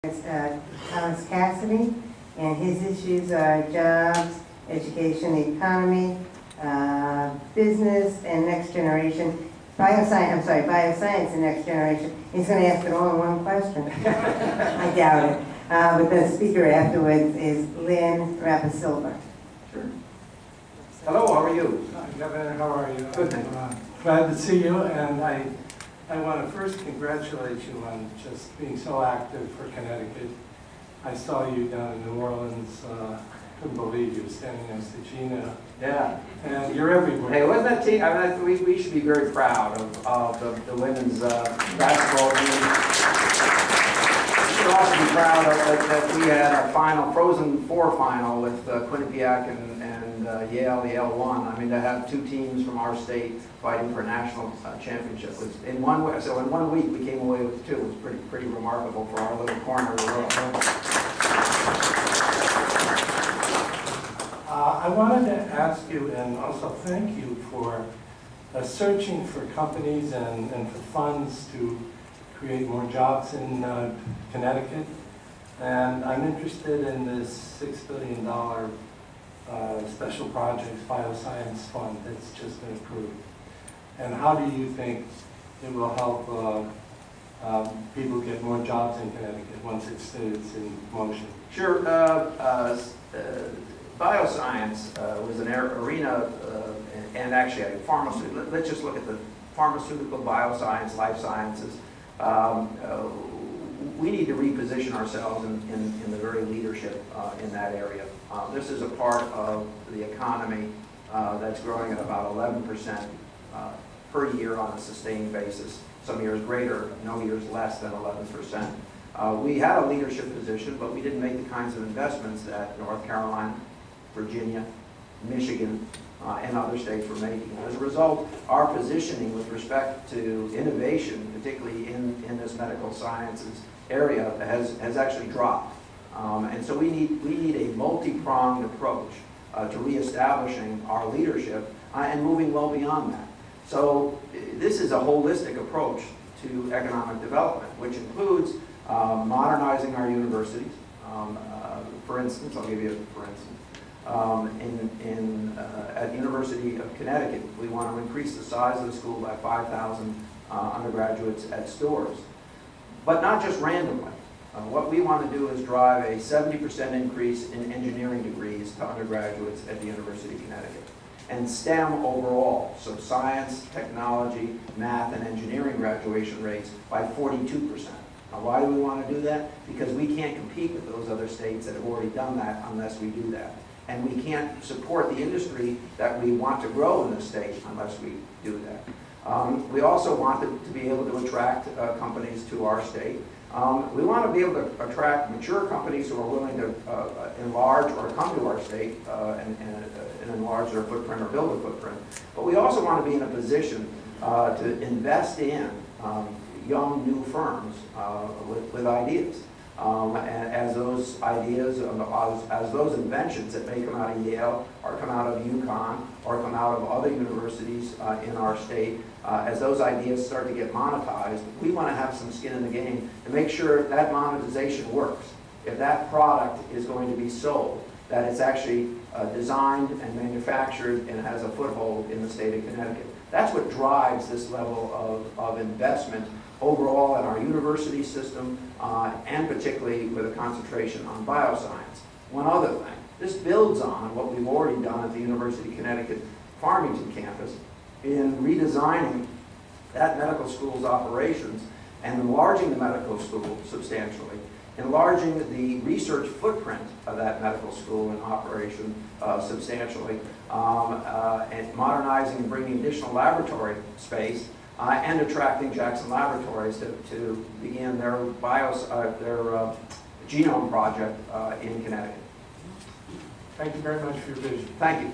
Thomas Cassidy, and his issues are jobs, education, economy, business, and next generation. Bioscience and next generation. He's going to ask it all in one question. I doubt it. But the speaker afterwards is Lynn Rapasilva. Sure. Hello, how are you? Hi, Governor, how are you? Good. Glad to see you, and I want to first congratulate you on just being so active for Connecticut. I saw you down in New Orleans. Couldn't believe you were standing next to Gina. Yeah. And you're everywhere. Hey, wasn't that team? I mean, we should be very proud of the women's basketball team. We should also be proud of that we had a final, Frozen Four final with Quinnipiac and Yale won. I mean, to have two teams from our state fighting for a national championship was in one way. So in 1 week we came away with two. It was pretty remarkable for our little corner of the world. I wanted to ask you and also thank you for searching for companies and for funds to create more jobs in Connecticut. And I'm interested in this $6 billion Special Projects Bioscience Fund that's just been approved. And how do you think it will help people get more jobs in Connecticut once it's in motion? Sure. Bioscience was an arena, and actually pharmaceutical. Let's just look at the pharmaceutical, bioscience, life sciences. We need to reposition ourselves in the very leadership in that area. This is a part of the economy that's growing at about 11% per year on a sustained basis. Some years greater, no years less than 11%. We had a leadership position, but we didn't make the kinds of investments that North Carolina, Virginia, Michigan, and other states were making. As a result, our positioning with respect to innovation, particularly in this medical sciences area, has actually dropped. And so we need a multi-pronged approach to reestablishing our leadership and moving well beyond that. So this is a holistic approach to economic development, which includes modernizing our universities. For instance, I'll give you a for instance. At the University of Connecticut, we want to increase the size of the school by 5,000 undergraduates at Storrs. But not just randomly. What we want to do is drive a 70% increase in engineering degrees to undergraduates at the University of Connecticut. And STEM overall, so science, technology, math, and engineering graduation rates by 42%. Now, why do we want to do that? Because we can't compete with those other states that have already done that unless we do that. And we can't support the industry that we want to grow in the state unless we do that. We also want to be able to attract companies to our state. We want to be able to attract mature companies who are willing to enlarge or come to our state and enlarge their footprint or build a footprint. But we also want to be in a position to invest in young new firms with ideas. As those ideas, as those inventions that may come out of Yale or come out of UConn or come out of other universities in our state, as those ideas start to get monetized, we want to have some skin in the game to make sure that monetization works. If that product is going to be sold, that it's actually designed and manufactured and has a foothold in the state of Connecticut. That's what drives this level of investment overall in our university system, and particularly with a concentration on bioscience. One other thing, this builds on what we've already done at the University of Connecticut Farmington campus in redesigning that medical school's operations and enlarging the medical school substantially, enlarging the research footprint of that medical school in operation substantially, and modernizing and bringing additional laboratory space, and attracting Jackson Laboratories to begin their genome project in Connecticut. Thank you very much for your vision. Thank you.